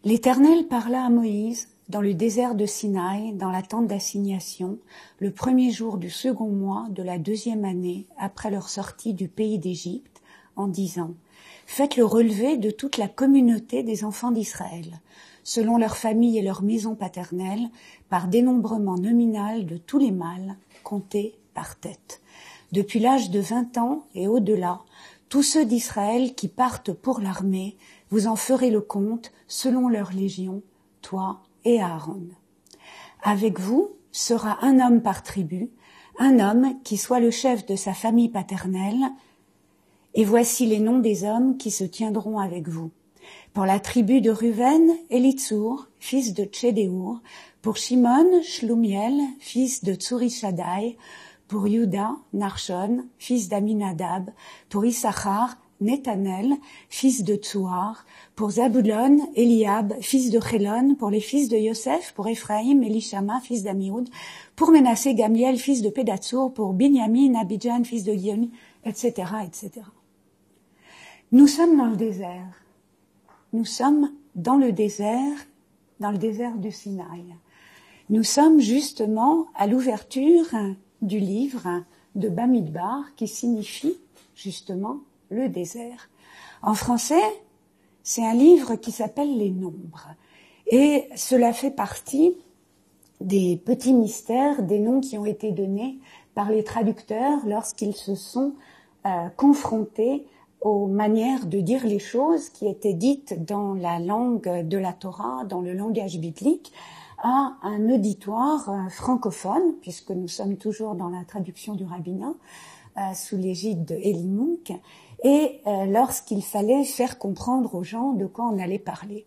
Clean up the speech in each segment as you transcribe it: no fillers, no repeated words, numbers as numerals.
L'Éternel parla à Moïse dans le désert de Sinaï, dans la tente d'assignation, le premier jour du second mois de la 2e année après leur sortie du pays d'Égypte, en disant: Faites le relevé de toute la communauté des enfants d'Israël, selon leurs familles et leurs maisons paternelles, par dénombrement nominal de tous les mâles, comptés par tête. Depuis l'âge de 20 ans et au-delà, tous ceux d'Israël qui partent pour l'armée, vous en ferez le compte selon leur légion, toi et Aaron. Avec vous sera un homme par tribu, un homme qui soit le chef de sa famille paternelle, et voici les noms des hommes qui se tiendront avec vous. Pour la tribu de Ruven, Élitsur, fils de Tchédéour, pour Shimon, Shlumiel, fils de Tsurishadai, pour Juda, Narshon, fils d'Aminadab, pour Issachar, Nethanel, fils de Tsuar, pour Zabulon, Eliab, fils de Chélon, pour les fils de Yosef, pour Ephraïm, Elishama, fils d'Amioud, pour Ménassé, Gamiel, fils de Pédatsour, pour Binyamin, Abidjan, fils de Guillaume, etc., etc. Nous sommes dans le désert. Nous sommes dans le désert du Sinaï. Nous sommes justement à l'ouverture du livre de Bamidbar, qui signifie justement le désert. En français, c'est un livre qui s'appelle Les Nombres. Et cela fait partie des petits mystères, des noms qui ont été donnés par les traducteurs lorsqu'ils se sont confrontés aux manières de dire les choses qui étaient dites dans la langue de la Torah, dans le langage biblique, à un auditoire francophone, puisque nous sommes toujours dans la traduction du rabbinat, sous l'égide de Eli Munk, et lorsqu'il fallait faire comprendre aux gens de quoi on allait parler.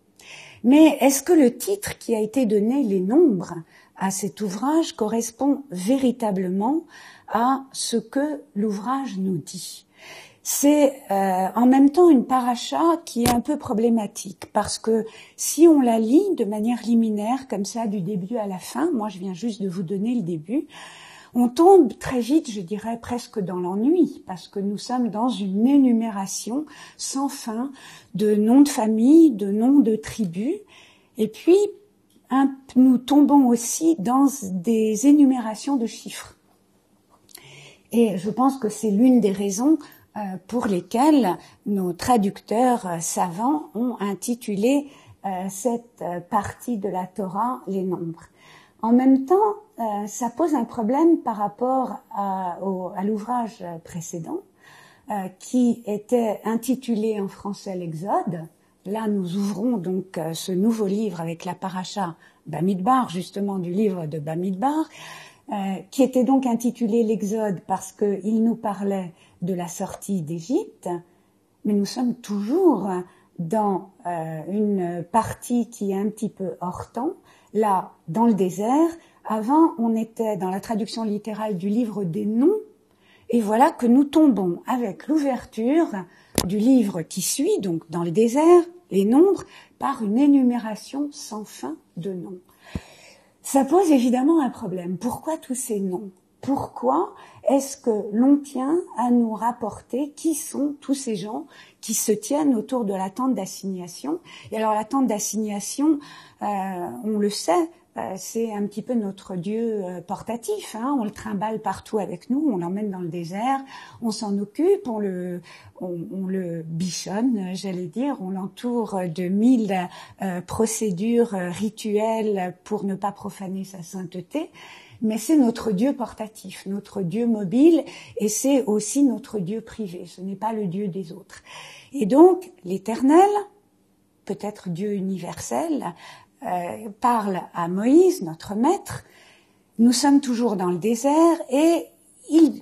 Mais est-ce que le titre qui a été donné, Les Nombres, à cet ouvrage correspond véritablement à ce que l'ouvrage nous dit ? C'est en même temps une paracha qui est un peu problématique, parce que si on la lit de manière liminaire, comme ça, du début à la fin, moi je viens juste de vous donner le début, on tombe très vite, je dirais, presque dans l'ennui, parce que nous sommes dans une énumération sans fin de noms de famille, de noms de tribus, et puis nous tombons aussi dans des énumérations de chiffres. Et je pense que c'est l'une des raisons pour lesquelles nos traducteurs savants ont intitulé cette partie de la Torah les nombres. En même temps, ça pose un problème par rapport à l'ouvrage précédent, qui était intitulé en français l'Exode. Là, nous ouvrons donc ce nouveau livre avec la paracha Bamidbar, justement du livre de Bamidbar, qui était donc intitulé l'Exode parce qu'il nous parlait de la sortie d'Égypte, mais nous sommes toujours dans une partie qui est un petit peu hors temps, là, dans le désert. Avant, on était dans la traduction littérale du livre des noms, et voilà que nous tombons avec l'ouverture du livre qui suit, donc dans le désert, les nombres, par une énumération sans fin de noms. Ça pose évidemment un problème. Pourquoi tous ces noms ? Pourquoi est-ce que l'on tient à nous rapporter qui sont tous ces gens qui se tiennent autour de la tente d'assignation ? Et alors la tente d'assignation, on le sait, c'est un petit peu notre Dieu portatif, hein. On le trimballe partout avec nous, on l'emmène dans le désert, on s'en occupe, on le bichonne, j'allais dire, on l'entoure de 1000 procédures rituelles pour ne pas profaner sa sainteté. Mais c'est notre Dieu portatif, notre Dieu mobile, et c'est aussi notre Dieu privé, ce n'est pas le Dieu des autres. Et donc, l'Éternel, peut-être Dieu universel, parle à Moïse, notre maître. Nous sommes toujours dans le désert, et il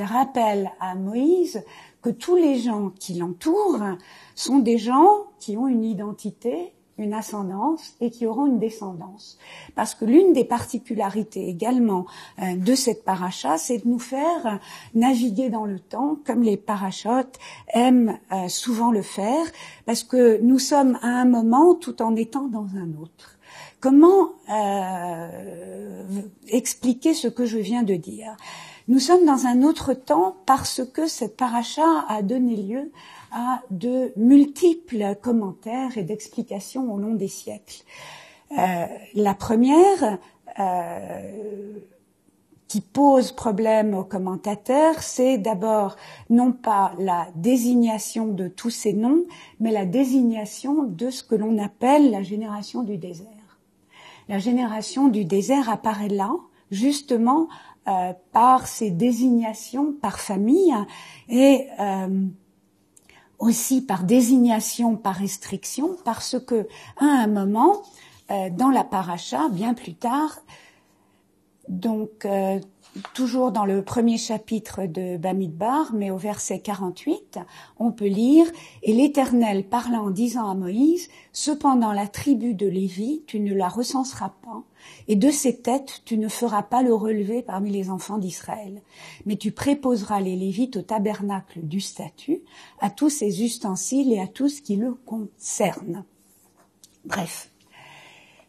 rappelle à Moïse que tous les gens qui l'entourent sont des gens qui ont une identité, une ascendance et qui auront une descendance. Parce que l'une des particularités également de cette paracha, c'est de nous faire naviguer dans le temps, comme les parachotes aiment souvent le faire, parce que nous sommes à un moment tout en étant dans un autre. Comment expliquer ce que je viens de dire ? Nous sommes dans un autre temps parce que cette paracha a donné lieu à de multiples commentaires et d'explications au long des siècles. La première, qui pose problème aux commentateurs, c'est d'abord non pas la désignation de tous ces noms, mais la désignation de ce que l'on appelle la génération du désert. La génération du désert apparaît là, justement, par ces désignations par famille et aussi par désignation par restriction, parce que à un moment, dans la paracha, bien plus tard, donc toujours dans le premier chapitre de Bamidbar, mais au verset 48, on peut lire « Et l'Éternel parla en disant à Moïse, cependant la tribu de Lévi, tu ne la recenseras pas, et de ses têtes, tu ne feras pas le relevé parmi les enfants d'Israël. Mais tu préposeras les Lévites au tabernacle du statut, à tous ses ustensiles et à tout ce qui le concerne. » Bref.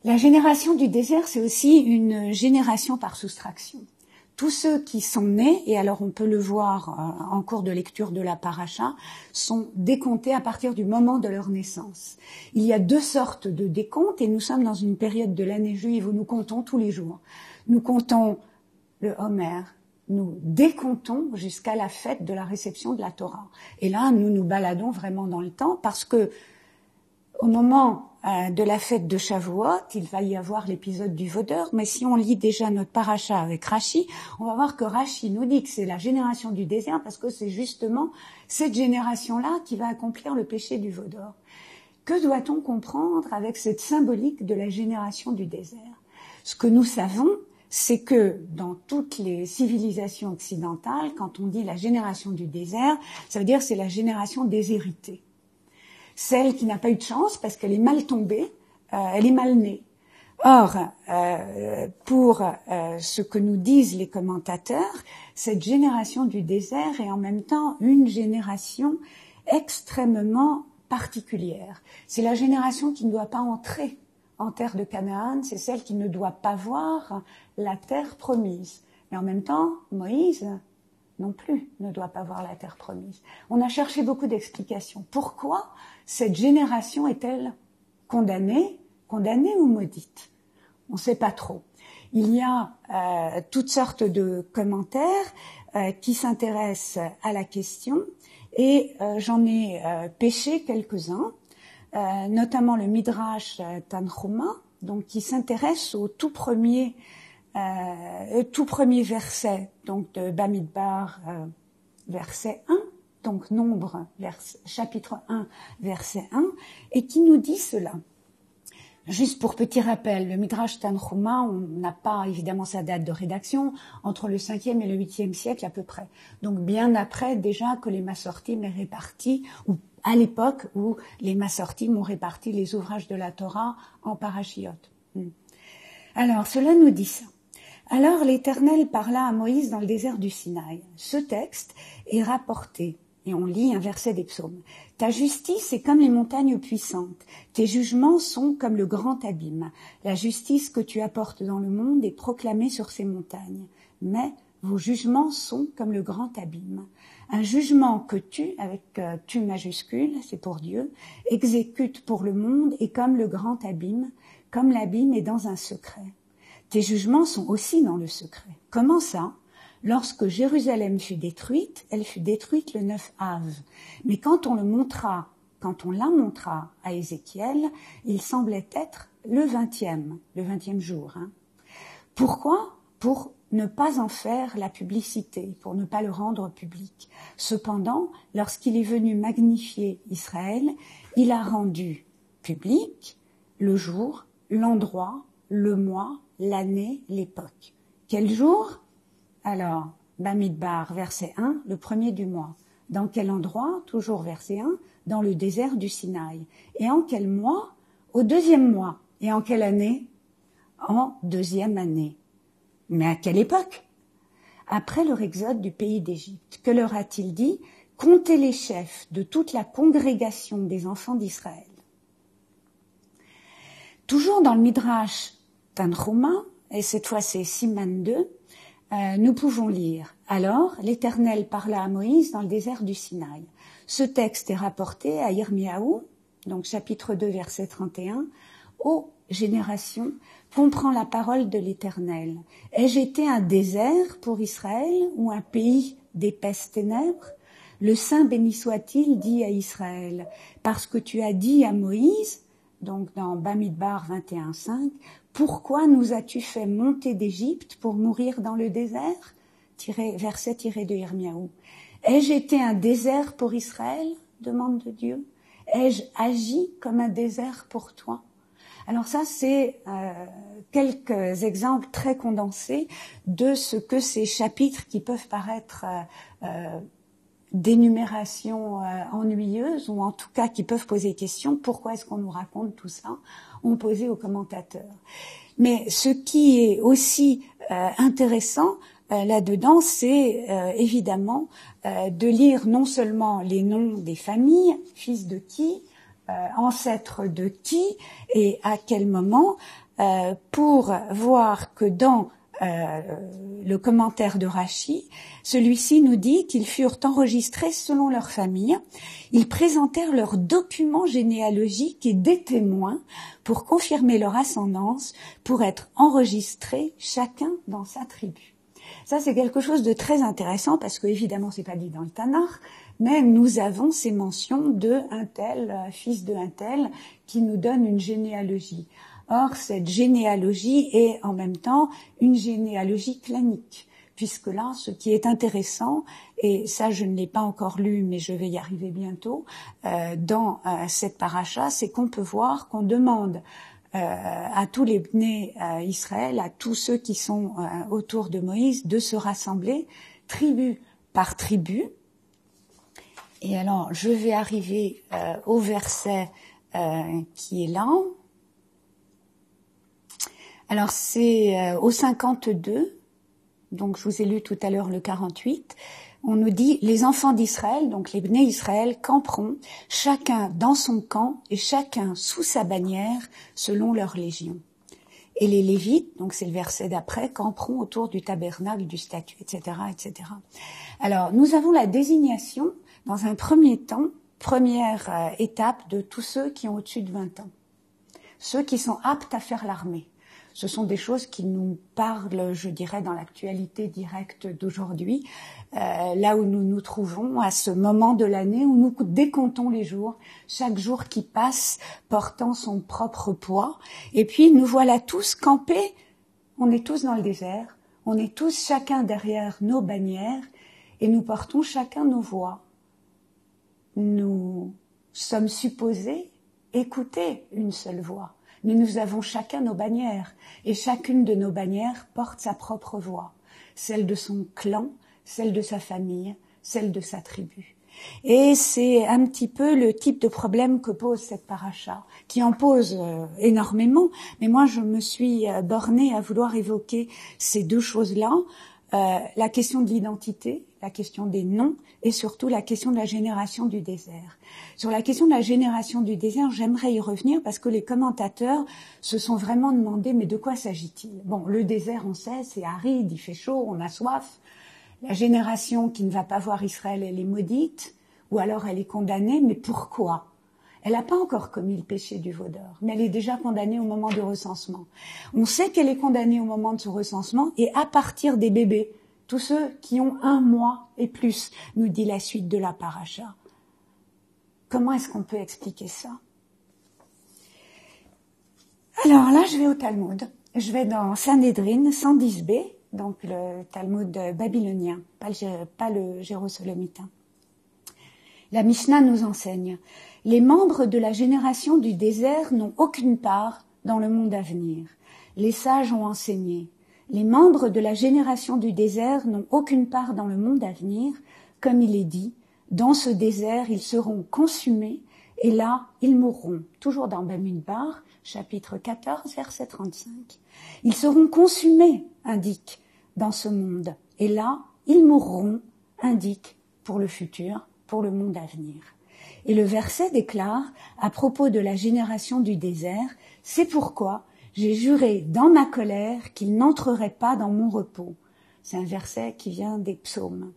La génération du désert, c'est aussi une génération par soustraction. Tous ceux qui sont nés, et alors on peut le voir en cours de lecture de la paracha, sont décomptés à partir du moment de leur naissance. Il y a deux sortes de décomptes, et nous sommes dans une période de l'année juive où nous comptons tous les jours. Nous comptons le Homer, nous décomptons jusqu'à la fête de la réception de la Torah. Et là, nous nous baladons vraiment dans le temps, parce que au moment de la fête de Shavuot, il va y avoir l'épisode du vaudeur, mais si on lit déjà notre paracha avec Rashi, on va voir que Rashi nous dit que c'est la génération du désert parce que c'est justement cette génération-là qui va accomplir le péché du vaudeur. Que doit-on comprendre avec cette symbolique de la génération du désert? Ce que nous savons, c'est que dans toutes les civilisations occidentales, quand on dit la génération du désert, ça veut dire que c'est la génération déshéritée. Celle qui n'a pas eu de chance parce qu'elle est mal tombée, elle est mal née. Or, pour ce que nous disent les commentateurs, cette génération du désert est en même temps une génération extrêmement particulière. C'est la génération qui ne doit pas entrer en terre de Canaan, c'est celle qui ne doit pas voir la terre promise. Mais en même temps, Moïse non plus ne doit pas voir la terre promise. On a cherché beaucoup d'explications. Pourquoi cette génération est-elle condamnée ou maudite? On ne sait pas trop. Il y a toutes sortes de commentaires qui s'intéressent à la question et j'en ai pêché quelques-uns, notamment le Midrash Tanchuma, donc qui s'intéresse au tout premier verset donc de Bamidbar, verset 1, donc Nombre, chapitre 1, verset 1, et qui nous dit cela. Juste pour petit rappel, le Midrash Tanchuma, on n'a pas évidemment sa date de rédaction, entre le 5e et le 8e siècle à peu près. Donc bien après déjà que les Massortim aient réparti, ou à l'époque où les Massortim ont réparti les ouvrages de la Torah en parachiotes. Alors, cela nous dit ça. Alors l'Éternel parla à Moïse dans le désert du Sinaï. Ce texte est rapporté, et on lit un verset des psaumes. Ta justice est comme les montagnes puissantes, tes jugements sont comme le grand abîme. La justice que tu apportes dans le monde est proclamée sur ces montagnes. Mais vos jugements sont comme le grand abîme. Un jugement que tu, avec tu majuscule, c'est pour Dieu, exécute pour le monde est comme le grand abîme, comme l'abîme est dans un secret. Tes jugements sont aussi dans le secret. Comment ça? Lorsque Jérusalem fut détruite, elle fut détruite le 9 Av. Mais quand on la montra à Ézéchiel, il semblait être le 20e jour. Pourquoi? Pour ne pas en faire la publicité, pour ne pas le rendre public. Cependant, lorsqu'il est venu magnifier Israël, il a rendu public le jour, l'endroit, le mois, l'année, l'époque. Quel jour? Alors, Bamidbar, verset 1, le premier du mois. Dans quel endroit? Toujours verset 1, dans le désert du Sinaï. Et en quel mois? Au 2e mois. Et en quelle année? En 2e année. Mais à quelle époque? Après leur exode du pays d'Égypte. Que leur a-t-il dit? Comptez les chefs de toute la congrégation des enfants d'Israël. Toujours dans le Midrash Tanchuma, et cette fois c'est Siman 2, nous pouvons lire Alors, l'Éternel parla à Moïse dans le désert du Sinaï. Ce texte est rapporté à Yirmiyahu, donc chapitre 2, verset 31. Ô génération, comprends la parole de l'Éternel. Ai-je été un désert pour Israël ou un pays d'épaisses ténèbres? Le Saint béni soit-il dit à Israël, parce que tu as dit à Moïse, donc dans Bamidbar 21.5, pourquoi nous as-tu fait monter d'Égypte pour mourir dans le désert? Verset tiré de Yirmiyahu. Ai-je été un désert pour Israël? Demande de Dieu. Ai-je agi comme un désert pour toi? Alors ça, c'est quelques exemples très condensés de ce que ces chapitres qui peuvent paraître d'énumération ennuyeuse, ou en tout cas qui peuvent poser des questions, pourquoi est-ce qu'on nous raconte tout ça, ont posé aux commentateurs. Mais ce qui est aussi intéressant là-dedans, c'est évidemment de lire non seulement les noms des familles, fils de qui, ancêtres de qui et à quel moment, pour voir que dans le commentaire de Rachi, celui-ci nous dit qu'ils furent enregistrés selon leur famille. Ils présentèrent leurs documents généalogiques et des témoins pour confirmer leur ascendance, pour être enregistrés chacun dans sa tribu. Ça, c'est quelque chose de très intéressant parce que, évidemment, c'est pas dit dans le Tanakh, mais nous avons ces mentions de un tel, fils de un tel, qui nous donne une généalogie. Or, cette généalogie est en même temps une généalogie clanique, puisque là, ce qui est intéressant, et ça je ne l'ai pas encore lu, mais je vais y arriver bientôt, dans cette paracha, c'est qu'on peut voir qu'on demande à tous les Bnei Israël, à tous ceux qui sont autour de Moïse, de se rassembler tribu par tribu. Et alors, je vais arriver au verset qui est là. Alors, c'est au 52, donc je vous ai lu tout à l'heure le 48, on nous dit « Les enfants d'Israël, donc les Bnei Israël, camperont, chacun dans son camp et chacun sous sa bannière, selon leur légion. Et les Lévites, donc c'est le verset d'après, camperont autour du tabernacle, du statut, etc., etc. » Alors, nous avons la désignation, dans un premier temps, première étape de tous ceux qui ont au-dessus de 20 ans. Ceux qui sont aptes à faire l'armée. Ce sont des choses qui nous parlent, je dirais, dans l'actualité directe d'aujourd'hui, là où nous nous trouvons, à ce moment de l'année où nous décomptons les jours, chaque jour qui passe portant son propre poids. Et puis nous voilà tous campés, on est tous dans le désert, on est tous chacun derrière nos bannières et nous portons chacun nos voix. Nous sommes supposés écouter une seule voix. Mais nous avons chacun nos bannières, et chacune de nos bannières porte sa propre voix, celle de son clan, celle de sa famille, celle de sa tribu. Et c'est un petit peu le type de problème que pose cette paracha, qui en pose énormément, mais moi je me suis bornée à vouloir évoquer ces deux choses-là, la question de l'identité, la question des noms, et surtout la question de la génération du désert. Sur la question de la génération du désert, j'aimerais y revenir parce que les commentateurs se sont vraiment demandé, mais de quoi s'agit-il? Bon, le désert, on sait, c'est aride, il fait chaud, on a soif. La génération qui ne va pas voir Israël, elle est maudite, ou alors elle est condamnée, mais pourquoi? Elle n'a pas encore commis le péché du veau d'or, mais elle est déjà condamnée au moment du recensement. On sait qu'elle est condamnée au moment de son recensement, et à partir des bébés, tous ceux qui ont 1 mois et plus, nous dit la suite de la paracha. Comment est-ce qu'on peut expliquer ça? Alors là, je vais au Talmud. Je vais dans Sanhédrin 110b, donc le Talmud babylonien, pas le jérusalemitain. La Mishnah nous enseigne « Les membres de la génération du désert n'ont aucune part dans le monde à venir. Les sages ont enseigné. Les membres de la génération du désert n'ont aucune part dans le monde à venir. Comme il est dit, dans ce désert, ils seront consumés et là, ils mourront. » Toujours dans Bamidbar, chapitre 14, verset 35. Ils seront consumés, indique, dans ce monde. Et là, ils mourront, indique, pour le futur, pour le monde à venir. Et le verset déclare, à propos de la génération du désert, « C'est pourquoi j'ai juré dans ma colère qu'ils n'entreraient pas dans mon repos. c'est un verset qui vient des psaumes,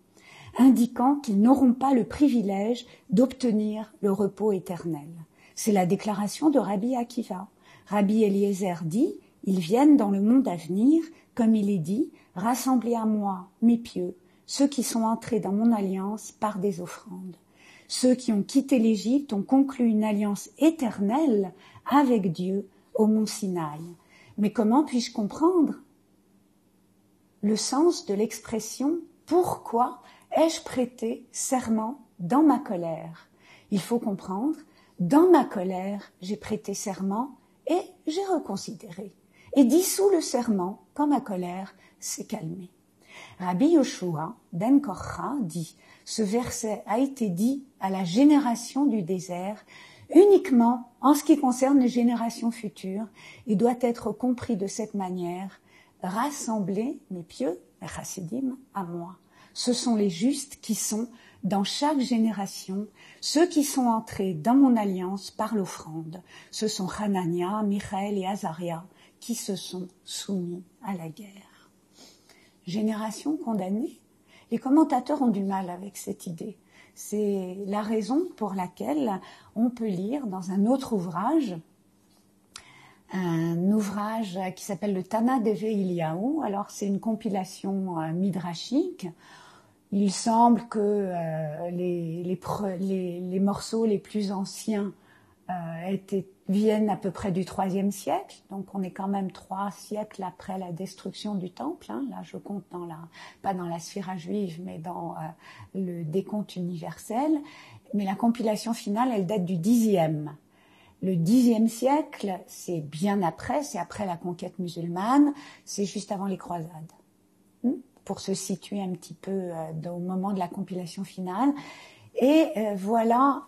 indiquant qu'ils n'auront pas le privilège d'obtenir le repos éternel. C'est la déclaration de Rabbi Akiva. Rabbi Eliezer dit, ils viennent dans le monde à venir, comme il est dit, rassemblez à moi, mes pieux, ceux qui sont entrés dans mon alliance par des offrandes. Ceux qui ont quitté l'Égypte ont conclu une alliance éternelle avec Dieu au mont Sinaï. Mais comment puis-je comprendre le sens de l'expression « Pourquoi ai-je prêté serment dans ma colère ?» Il faut comprendre « Dans ma colère, j'ai prêté serment et j'ai reconsidéré. Et dissous le serment quand ma colère s'est calmée. » Rabbi Yoshua ben Korcha dit « Ce verset a été dit à la génération du désert uniquement en ce qui concerne les générations futures et doit être compris de cette manière. Rassemblez mes pieux, mes chassidim, à moi. Ce sont les justes qui sont dans chaque génération, ceux qui sont entrés dans mon alliance par l'offrande. Ce sont Hanania, Michaël et Azaria qui se sont soumis à la guerre. Génération condamnée. Les commentateurs ont du mal avec cette idée. C'est la raison pour laquelle on peut lire dans un autre ouvrage, qui s'appelle le Tana Deve Eliyahu. Alors c'est une compilation midrashique. Il semble que les morceaux les plus anciens viennent à peu près du IIIe siècle, donc on est quand même 3 siècles après la destruction du temple. Là, je compte pas dans la sphira juive, mais dans le décompte universel. Mais la compilation finale, elle date du Xe. Le Xe siècle, c'est bien après, c'est après la conquête musulmane, c'est juste avant les croisades. Pour se situer un petit peu au moment de la compilation finale. Et voilà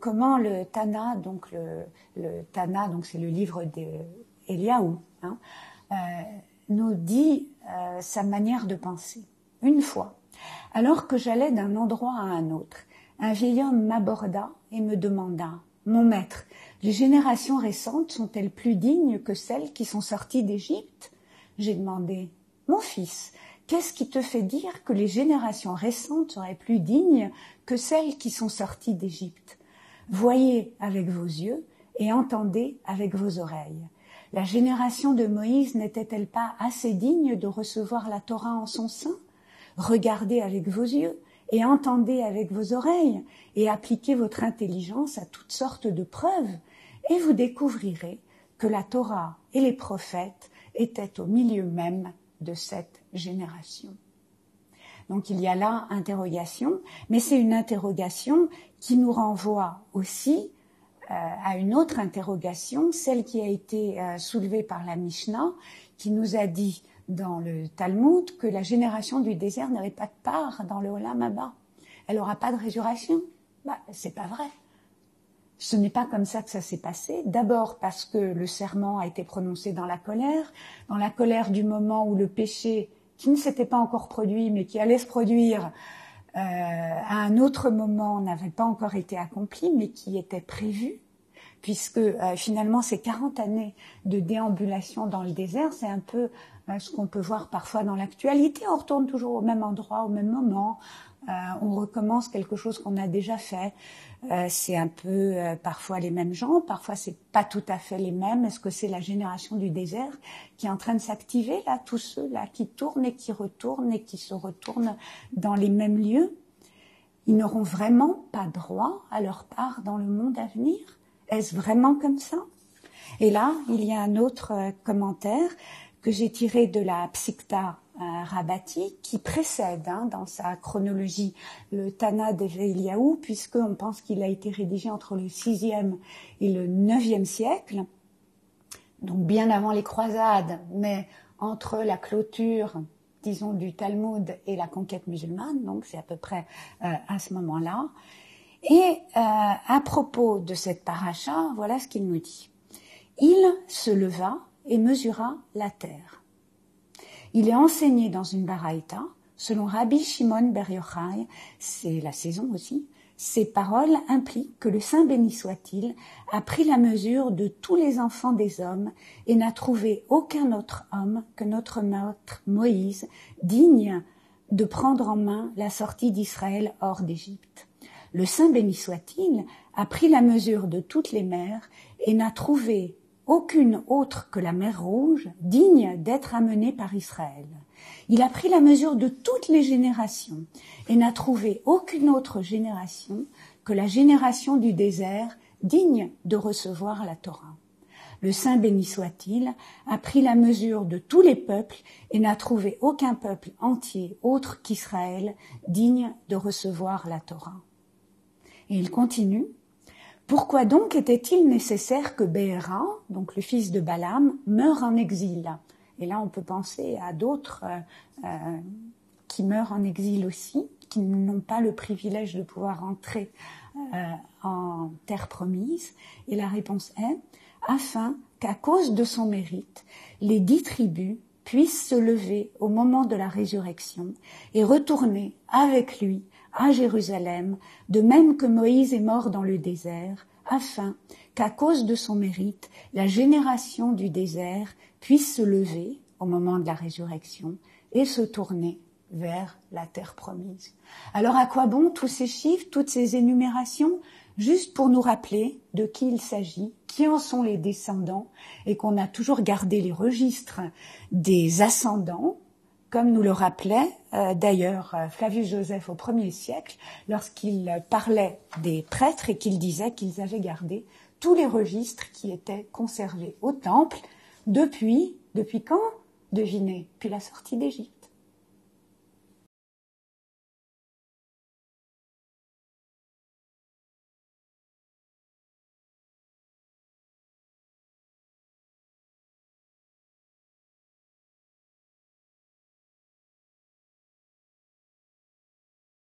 comment le Tana, donc le Tana, donc c'est le livre d'Eliaou, nous dit sa manière de penser. Une fois, alors que j'allais d'un endroit à un autre, un vieil homme m'aborda et me demanda « Mon maître, les générations récentes sont-elles plus dignes que celles qui sont sorties d'Égypte ?» J'ai demandé « Mon fils, qu'est-ce qui te fait dire que les générations récentes seraient plus dignes que celles qui sont sorties d'Égypte? Voyez avec vos yeux et entendez avec vos oreilles. La génération de Moïse n'était-elle pas assez digne de recevoir la Torah en son sein? Regardez avec vos yeux et entendez avec vos oreilles et appliquez votre intelligence à toutes sortes de preuves et vous découvrirez que la Torah et les prophètes étaient au milieu même de cette génération. Donc il y a là interrogation, mais c'est une interrogation qui nous renvoie aussi à une autre interrogation, celle qui a été soulevée par la Mishnah, qui nous a dit dans le Talmud que la génération du désert n'avait pas de part dans le Olam Haba. Elle n'aura pas de résurrection. C'est pas vrai. Ce n'est pas comme ça que ça s'est passé. D'abord parce que le serment a été prononcé dans la colère du moment où le péché, qui ne s'était pas encore produit, mais qui allait se produire à un autre moment, n'avait pas encore été accompli, mais qui était prévu, puisque finalement ces 40 années de déambulation dans le désert, c'est un peu ce qu'on peut voir parfois dans l'actualité. On retourne toujours au même endroit, au même moment, on recommence quelque chose qu'on a déjà fait. C'est un peu parfois les mêmes gens, parfois c'est pas tout à fait les mêmes. Est-ce que c'est la génération du désert qui est en train de s'activer là, tous ceux là qui tournent et qui retournent et qui se retournent dans les mêmes lieux? Ils n'auront vraiment pas droit à leur part dans le monde à venir? Est-ce vraiment comme ça? Et là, il y a un autre commentaire que j'ai tiré de la Psikta Rabbati, qui précède dans sa chronologie le Tana Deve Eliyahu, puisqu'on pense qu'il a été rédigé entre le 6e et le 9e siècle, donc bien avant les croisades, mais entre la clôture, disons, du Talmud et la conquête musulmane, donc c'est à peu près à ce moment-là. Et à propos de cette paracha, voilà ce qu'il nous dit. Il se leva et mesura la terre. Il est enseigné dans une baraïta, selon Rabbi Shimon Ber Yochai, c'est la saison aussi, Ces paroles impliquent que le Saint béni soit-il a pris la mesure de tous les enfants des hommes et n'a trouvé aucun autre homme que notre maître Moïse digne de prendre en main la sortie d'Israël hors d'Égypte. Le Saint béni soit-il a pris la mesure de toutes les mers et n'a trouvé aucune autre que la mer Rouge digne d'être amenée par Israël. Il a pris la mesure de toutes les générations et n'a trouvé aucune autre génération que la génération du désert digne de recevoir la Torah. Le Saint béni soit-il a pris la mesure de tous les peuples et n'a trouvé aucun peuple entier autre qu'Israël digne de recevoir la Torah. Et il continue. Pourquoi donc était-il nécessaire que Béhéra, donc le fils de Balaam, meure en exil? Et là, on peut penser à d'autres qui meurent en exil aussi, qui n'ont pas le privilège de pouvoir entrer en terre promise. Et la réponse est afin qu'à cause de son mérite, les 10 tribus puissent se lever au moment de la résurrection et retourner avec lui à Jérusalem, de même que Moïse est mort dans le désert, afin qu'à cause de son mérite, la génération du désert puisse se lever au moment de la résurrection et se tourner vers la terre promise. Alors à quoi bon tous ces chiffres, toutes ces énumérations? Juste pour nous rappeler de qui il s'agit, qui en sont les descendants, et qu'on a toujours gardé les registres des ascendants, comme nous le rappelait d'ailleurs Flavius Joseph au 1er siècle, lorsqu'il parlait des prêtres et qu'il disait qu'ils avaient gardé tous les registres qui étaient conservés au temple depuis quand? Devinez, depuis la sortie d'Égypte.